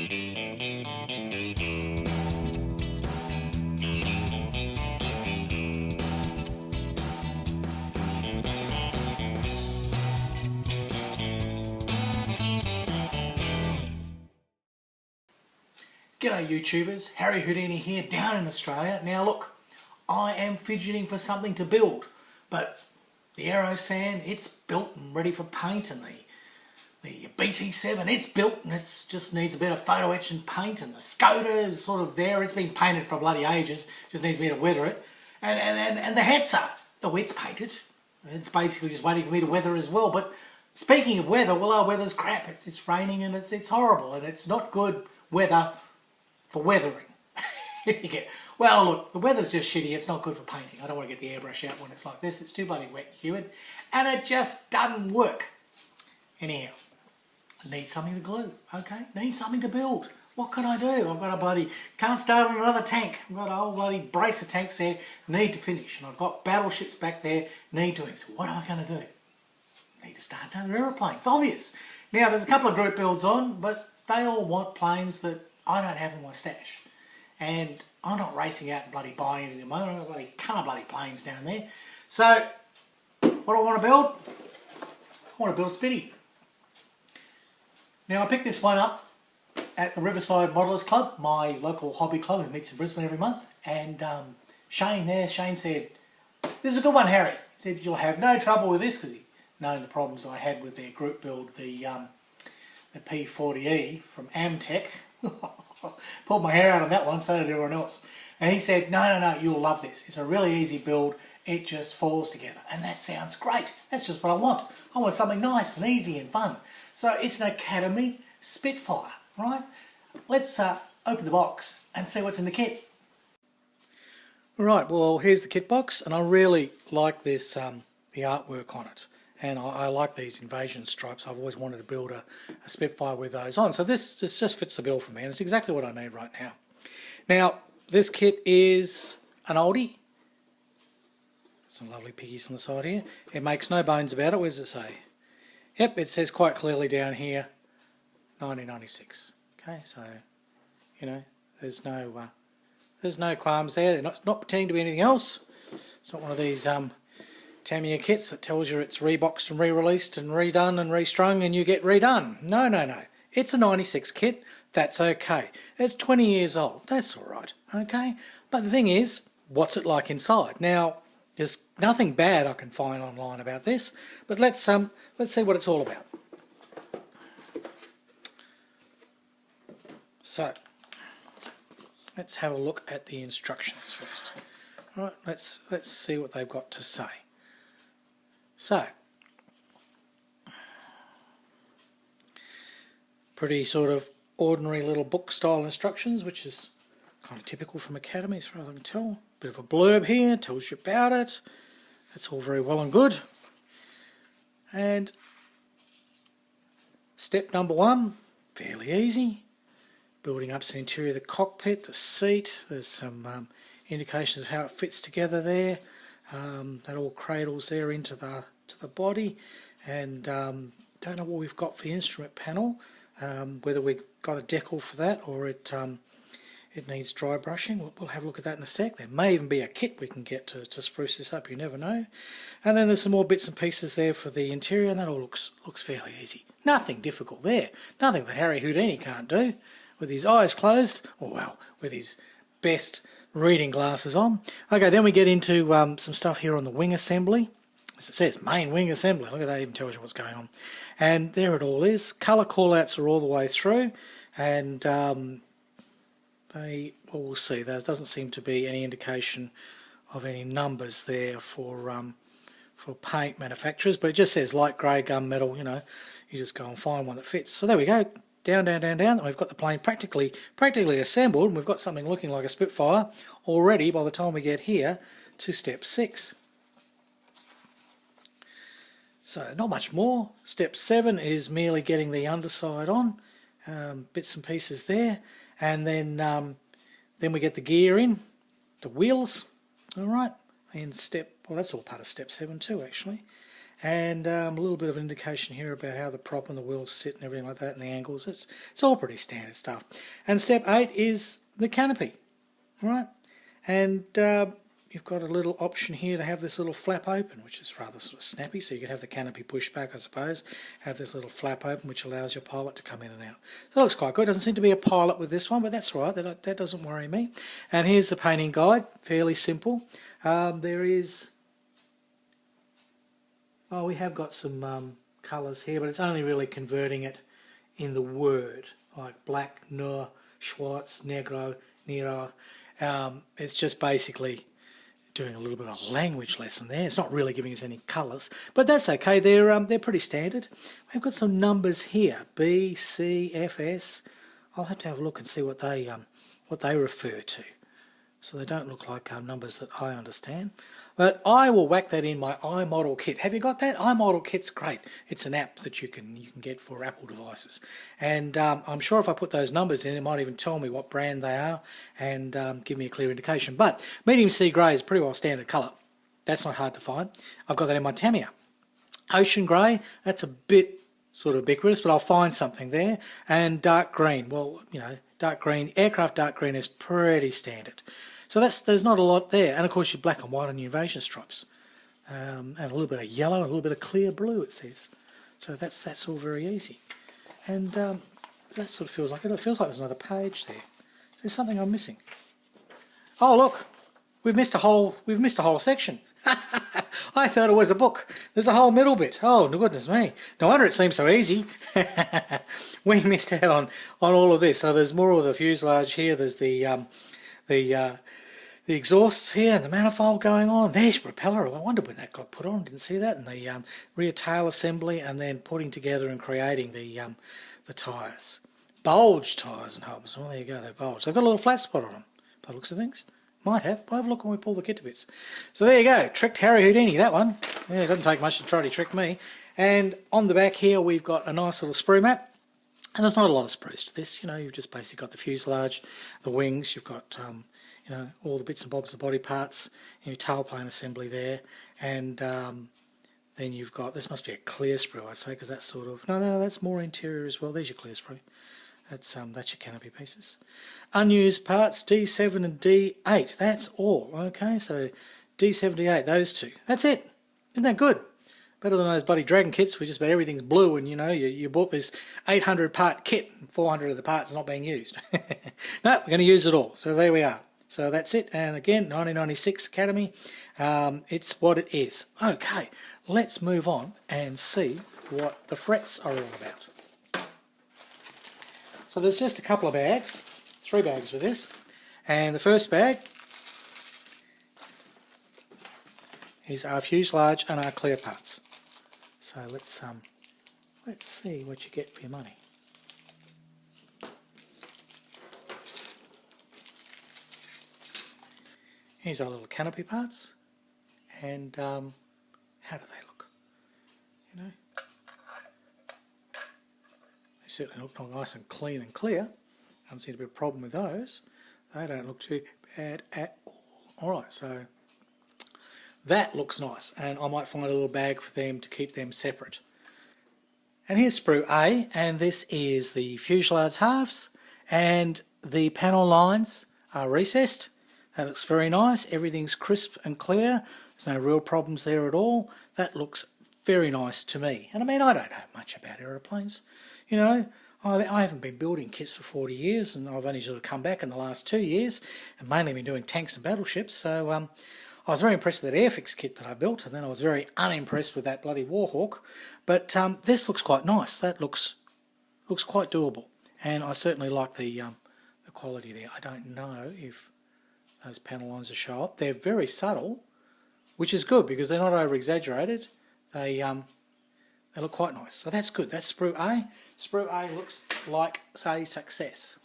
G'day YouTubers, Harry Houdini here down in Australia. Now look, I am fidgeting for something to build, but the Aero Sand, it's built and ready for paint, and the BT7, it's built and it just needs a bit of photo etch and paint, and the Skoda is sort of there, it's been painted for bloody ages, just needs me to weather it, and the Hetzer, oh, it's painted, it's basically just waiting for me to weather as well. But speaking of weather, well, our weather's crap, it's raining and it's horrible, and it's not good weather for weathering. Well, look, the weather's just shitty, it's not good for painting. I don't want to get the airbrush out when it's like this, it's too bloody wet and humid, and it just doesn't work. Anyhow, I need something to glue, okay? Need something to build. What can I do? I've got a bloody, can't start on another tank. I've got a whole bloody brace of tanks there, need to finish. And I've got battleships back there, need doing. So what am I going to do? Need to start another aeroplane. It's obvious. Now, there's a couple of group builds on, but they all want planes that I don't have in my stash. And I'm not racing out and bloody buying any at the moment. I've got a bloody ton of bloody planes down there. So, what do I want to build? I want to build a Spitty. Now, I picked this one up at the Riverside Modelers Club, my local hobby club who meets in Brisbane every month. And Shane said, "This is a good one, Harry." He said, "You'll have no trouble with this," because he known the problems I had with their group build, the P40E from Amtech. Pulled my hair out on that one, so did everyone else. And he said, no, you'll love this. It's a really easy build. It just falls together. And that sounds great. That's just what I want. I want something nice and easy and fun. So it's an Academy Spitfire, right? Let's open the box and see what's in the kit. Right, well, here's the kit box, and I really like this, the artwork on it. And I like these invasion stripes. I've always wanted to build a Spitfire with those on. So this just fits the bill for me, and it's exactly what I need right now. Now, this kit is an oldie. Some lovely piggies on the side here. It makes no bones about it. Where does it say? Yep, it says quite clearly down here, 1996. Okay, so, you know, there's no qualms there. They're not pretending to be anything else. It's not one of these Tamiya kits that tells you it's reboxed and re-released and redone and restrung and you get redone. No. It's a 96 kit. That's okay. It's 20 years old. That's all right. Okay? But the thing is, what's it like inside? Now, there's nothing bad I can find online about this, but let's see what it's all about. So, let's have a look at the instructions first. All right, let's see what they've got to say. So, pretty sort of ordinary little book style instructions, which is kind of typical from Academy as far as I can tell. Bit of a blurb here, tells you about it. That's all very well and good. And step number 1, fairly easy. Building up the interior of the cockpit, the seat. There's some indications of how it fits together there. That all cradles there into the body, and don't know what we've got for the instrument panel, whether we've got a decal for that or it needs dry brushing. We'll have a look at that in a sec. There may even be a kit we can get to spruce this up, you never know. And then there's some more bits and pieces there for the interior, and that all looks fairly easy. Nothing difficult there. Nothing that Harry Houdini can't do with his eyes closed, or well, with his best reading glasses on. Okay, then we get into some stuff here on the wing assembly. As it says, main wing assembly. Look at that, even tells you what's going on. And there it all is. Colour callouts are all the way through, and we'll see. There doesn't seem to be any indication of any numbers there for paint manufacturers, but it just says light grey gunmetal. You know, you just go and find one that fits. So there we go. Down, and we've got the plane practically assembled, and we've got something looking like a Spitfire already by the time we get here to step 6. So not much more. Step 7 is merely getting the underside on, bits and pieces there, and then we get the gear in, the wheels, all right, and well, that's all part of step 7 too, actually. and a little bit of an indication here about how the prop and the wheels sit and everything like that, and the angles. It's all pretty standard stuff. And step 8 is the canopy, right? And you've got a little option here to have this little flap open, which is rather sort of snappy, so you could have the canopy pushed back, I suppose, have this little flap open which allows your pilot to come in and out. It looks quite good. Doesn't seem to be a pilot with this one, but that's right, that doesn't worry me. And here's the painting guide, fairly simple. There is, we have got some colours here, but it's only really converting it in the word, like black, noir, schwarz, negro, nero. It's just basically doing a little bit of language lesson there. It's not really giving us any colours, but that's okay. They're pretty standard. We've got some numbers here: B, C, F, S. I'll have to have a look and see what they refer to. So they don't look like numbers that I understand. But I will whack that in my iModel kit. Have you got that? iModel kit's great. It's an app that you can get for Apple devices. And I'm sure if I put those numbers in, it might even tell me what brand they are and give me a clear indication. But medium sea grey is pretty well standard colour. That's not hard to find. I've got that in my Tamiya. Ocean grey, that's a bit sort of ubiquitous, but I'll find something there. And dark green, well, dark green, aircraft dark green is pretty standard. So there's not a lot there. And of course your black and white on your invasion stripes. And a little bit of yellow, a little bit of clear blue, it says. So that's all very easy. And that sort of feels like it. It feels like there's another page there. There's something I'm missing. Oh look, we've missed a whole section. I thought it was a book. There's a whole middle bit. Oh goodness me. No wonder it seems so easy. We missed out on all of this. So there's more of the fuselage here. There's the exhausts here and the manifold going on. There's your propeller. I wondered when that got put on. Didn't see that. And the rear tail assembly, and then putting together and creating the tyres. Bulge tyres and hubs. Well, there you go. They're bulged. They've got a little flat spot on them by the looks of things. Might have. We'll have a look when we pull the kit to bits. So there you go. Tricked Harry Houdini, that one. Yeah, it doesn't take much to try to trick me. And on the back here we've got a nice little sprue map. And there's not a lot of sprues to this. You've just basically got the fuselage, the wings. You've got all the bits and bobs of body parts, your tailplane assembly there, and then you've got, this must be a clear sprue, I'd say, because that's sort of, no, that's more interior as well. There's your clear sprue. That's your canopy pieces. Unused parts, D7 and D8. That's all. Okay, so D7, D8, those two. That's it. Isn't that good? Better than those bloody Dragon kits where just about everything's blue and you bought this 800 part kit and 400 of the parts are not being used. No, we're going to use it all. So there we are. So that's it. And again, 1996 Academy. It's what it is. Okay, let's move on and see what the frets are all about. So there's just a couple of bags, 3 bags with this. And the first bag is our fuselage and our clear parts. So let's see what you get for your money. Here's our little canopy parts, and how do they look? They certainly look nice and clean and clear. Doesn't seem to be a problem with those. They don't look too bad at all. Alright, so that looks nice, and I might find a little bag for them to keep them separate. And here's sprue A, and this is the fuselage halves, and the panel lines are recessed. That looks very nice. Everything's crisp and clear. There's no real problems there at all. That looks very nice to me. And I mean, I don't know much about aeroplanes. I haven't been building kits for 40 years, and I've only sort of come back in the last 2 years, and mainly been doing tanks and battleships. So I was very impressed with that Airfix kit that I built, and then I was very unimpressed with that bloody Warhawk. But this looks quite nice. That looks quite doable, and I certainly like the quality there. I don't know if those panel lines will show up. They're very subtle, which is good because they're not over exaggerated. They look quite nice. So that's good. That's sprue A. Sprue A looks like a success.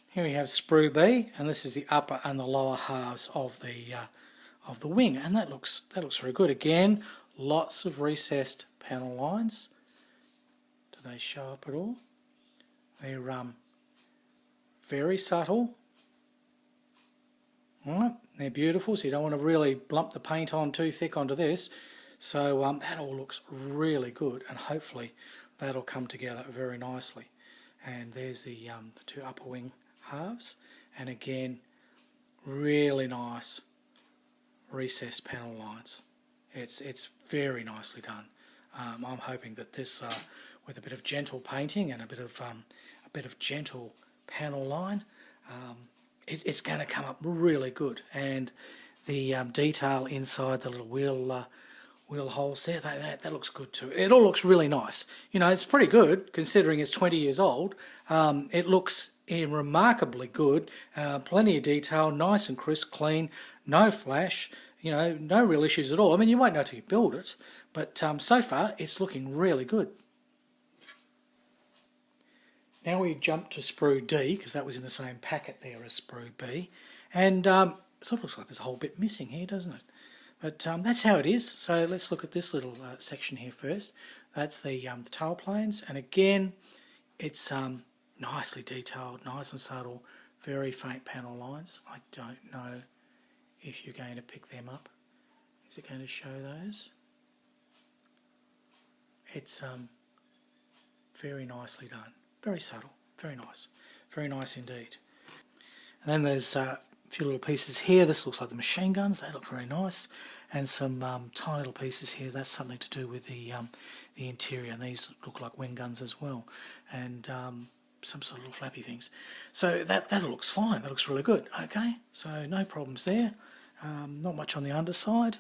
Here we have sprue B, and this is the upper and the lower halves of the wing, and that looks very good. Again, lots of recessed panel lines. Do they show up at all? They're very subtle. Alright, they're beautiful, so you don't want to really lump the paint on too thick onto this. So that all looks really good, and hopefully that'll come together very nicely. And there's the two upper wing halves, and again, really nice recessed panel lines. It's very nicely done. I'm hoping that this, with a bit of gentle painting and a bit of gentle panel line, it's going to come up really good. And the detail inside the little wheel holes there, that looks good too. It all looks really nice. You know, it's pretty good considering it's 20 years old. It looks remarkably good. Plenty of detail, nice and crisp, clean, no flash. You know, no real issues at all. I mean, you won't know till you build it, but so far it's looking really good. Now we jump to Sprue D, because that was in the same packet there as Sprue B, and it sort of looks like there's a whole bit missing here, doesn't it? But that's how it is. So let's look at this little section here first. That's the tail planes, and again, it's nicely detailed, nice and subtle, very faint panel lines. I don't know if you're going to pick them up. Is it going to show those? It's very nicely done, very subtle, very nice indeed. And then there's a few little pieces here. This looks like the machine guns, they look very nice, and some tiny little pieces here. That's something to do with the interior, and these look like wing guns as well, and some sort of little flappy things. So that looks fine, that looks really good. Okay, so no problems there. Not much on the underside.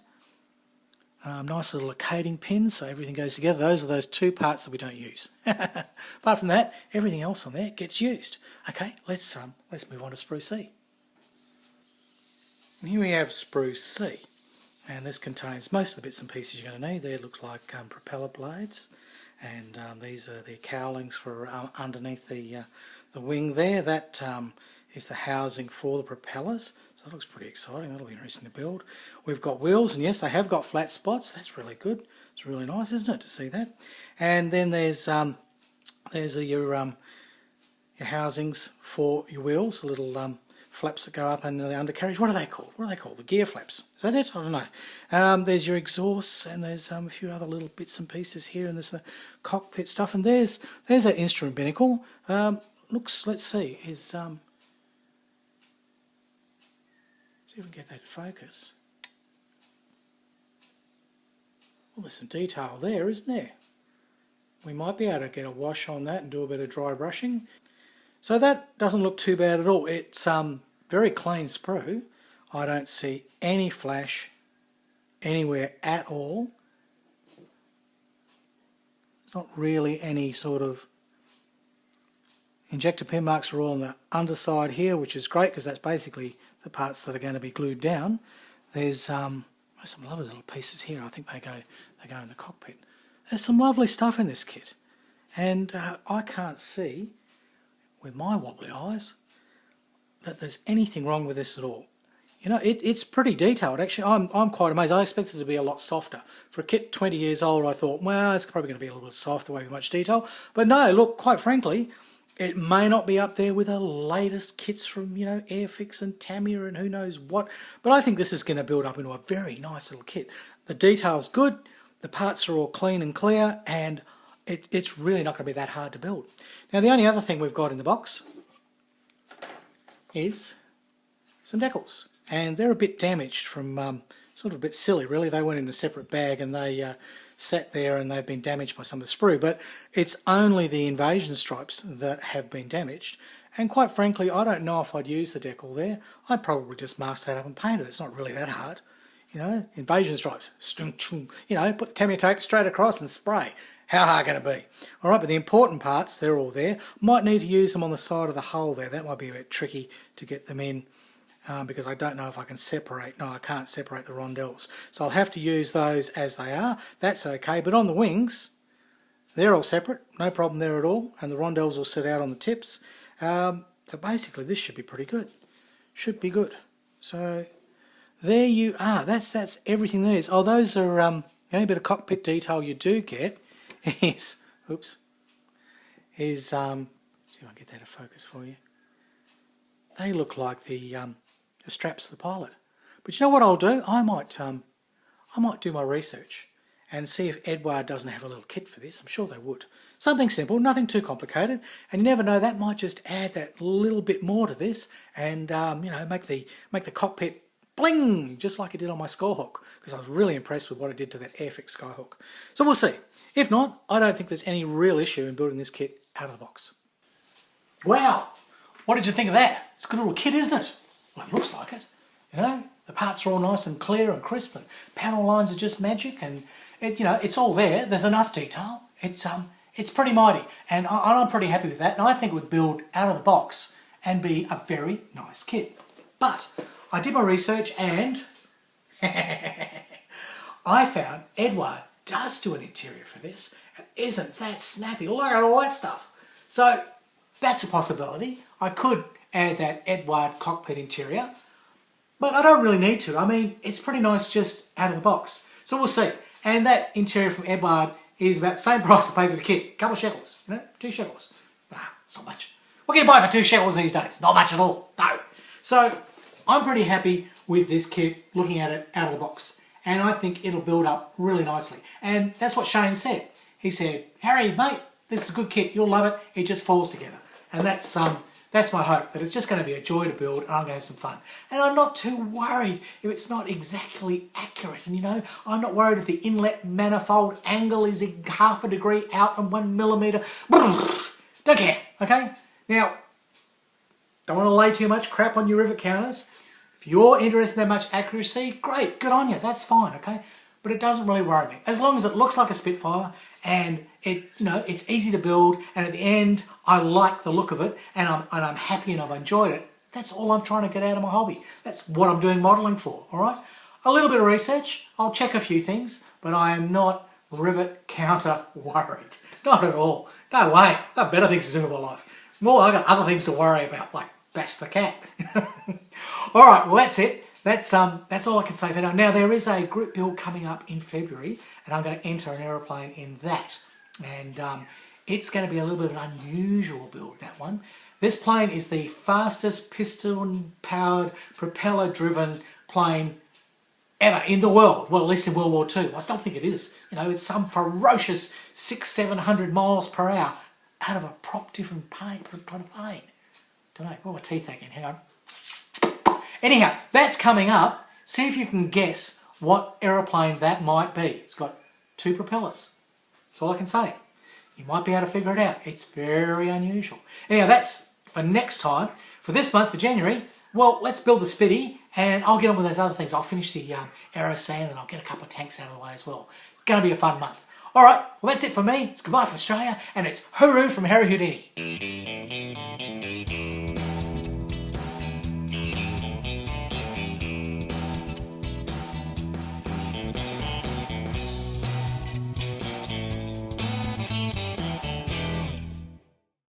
Nice little arcading pins, so everything goes together. Those are those two parts that we don't use. Apart from that, everything else on there gets used. Okay, let's move on to Sprue C. And here we have Sprue C, and this contains most of the bits and pieces you're going to need. There it looks like propeller blades, and these are the cowlings for underneath the wing there. That is the housing for the propellers. So that looks pretty exciting. That'll be interesting to build. We've got wheels, and yes, they have got flat spots. That's really good. It's really nice, isn't it, to see that? And then there's your housings for your wheels, the little flaps that go up under the undercarriage. What are they called? What are they called? The gear flaps. Is that it? I don't know. There's your exhausts, and there's a few other little bits and pieces here, and there's the cockpit stuff, and there's that instrument binnacle. Let's see, see if we can get that to focus. Well, there's some detail there, isn't there? We might be able to get a wash on that and do a bit of dry brushing. So that doesn't look too bad at all. It's very clean sprue. I don't see any flash anywhere at all. Not really any sort of injector pin marks are all on the underside here, which is great because that's basically the parts that are going to be glued down. There's some lovely little pieces here. I think they go in the cockpit. There's some lovely stuff in this kit, and I can't see with my wobbly eyes that there's anything wrong with this at all. You know, it's pretty detailed actually. I'm quite amazed. I expected it to be a lot softer. For a kit 20 years old, I thought, well, it's probably going to be a little bit soft, the way with much detail. But no, look, quite frankly, it may not be up there with the latest kits from, you know, Airfix and Tamiya and who knows what, but I think this is going to build up into a very nice little kit. The detail's good, the parts are all clean and clear, and it's really not going to be that hard to build. Now, the only other thing we've got in the box is some decals, and they're a bit damaged from, sort of a bit silly really. They went in a separate bag and they sat there and they've been damaged by some of the sprue, but it's only the invasion stripes that have been damaged, and quite frankly I don't know if I'd use the decal there. I'd probably just mask that up and paint it. It's not really that hard, you know. Invasion stripes, you know, put the Tamiya tape straight across and spray. How hard can it be? Alright, but the important parts, they're all there. Might need to use them on the side of the hull there. That might be a bit tricky to get them in, because I don't know if I can separate. No, I can't separate the rondelles. So I'll have to use those as they are. That's okay, but on the wings, they're all separate. No problem there at all. And the rondelles will sit out on the tips. So basically this should be pretty good. Should be good. So there you are. That's everything there is. Oh, those are the only bit of cockpit detail you do get is, see if I can get that to focus for you. They look like the straps of the pilot. But you know what I'll do? I might do my research, and see if Edouard doesn't have a little kit for this. I'm sure they would. Something simple, nothing too complicated, and you never know, that might just add that little bit more to this, and you know, make the cockpit bling, just like it did on my Skyhawk, because I was really impressed with what it did to that Airfix Skyhawk. So we'll see. If not, I don't think there's any real issue in building this kit out of the box. Wow! What did you think of that? It's a good little kit, isn't it? Well, it looks like it. You know, the parts are all nice and clear and crisp, and panel lines are just magic, and you know, it's all there. There's enough detail. It's pretty mighty, and I'm pretty happy with that. And I think it would build out of the box and be a very nice kit. But I did my research, and I found Edouard does do an interior for this, and isn't that snappy? Look at all that stuff. So that's a possibility. I could add that Edouard cockpit interior, but I don't really need to. I mean, it's pretty nice just out of the box. So we'll see. And that interior from Edouard is about the same price I paid for the kit. A couple of shekels, you know, 2 shekels. Ah, it's not much. What can you buy for 2 shekels these days? Not much at all, no. So I'm pretty happy with this kit, looking at it out of the box. And I think it'll build up really nicely. And that's what Shane said. He said, Harry, mate, this is a good kit. You'll love it. It just falls together. And that's my hope, that it's just going to be a joy to build and I'm going to have some fun. And I'm not too worried if it's not exactly accurate. And you know, I'm not worried if the inlet manifold angle is half a degree out and 1 millimetre. Don't care, okay? Now, don't want to lay too much crap on your rivet counters. If you're interested in that much accuracy, great, good on you, that's fine, okay? But it doesn't really worry me. As long as it looks like a Spitfire and it's easy to build, and at the end I like the look of it, and I'm happy and I've enjoyed it. That's all I'm trying to get out of my hobby. That's what I'm doing modelling for, all right? A little bit of research, I'll check a few things, but I am not rivet counter worried. Not at all. No way. I've got better things to do in my life. More, I've got other things to worry about, like bash the cat. All right, well that's it. That's all I can say for now. Now there is a group build coming up in February, and I'm going to enter an aeroplane in that, and it's going to be a little bit of an unusual build, that one. This plane is the fastest piston-powered, propeller-driven plane ever in the world. Well, at least in World War II. I still think it is. You know, it's some ferocious 600-700 miles per hour out of a prop-driven plane. Don't know. What my teeth again? Hang on. Anyhow, that's coming up. See if you can guess what aeroplane that might be. It's got 2 propellers. That's all I can say. You might be able to figure it out. It's very unusual. Anyhow, that's for next time. For this month, for January, well, let's build the Spitty, and I'll get on with those other things. I'll finish the aero sand, and I'll get a couple of tanks out of the way as well. It's going to be a fun month. All right, well, that's it for me. It's goodbye from Australia, and it's hooroo from Harry Houdini.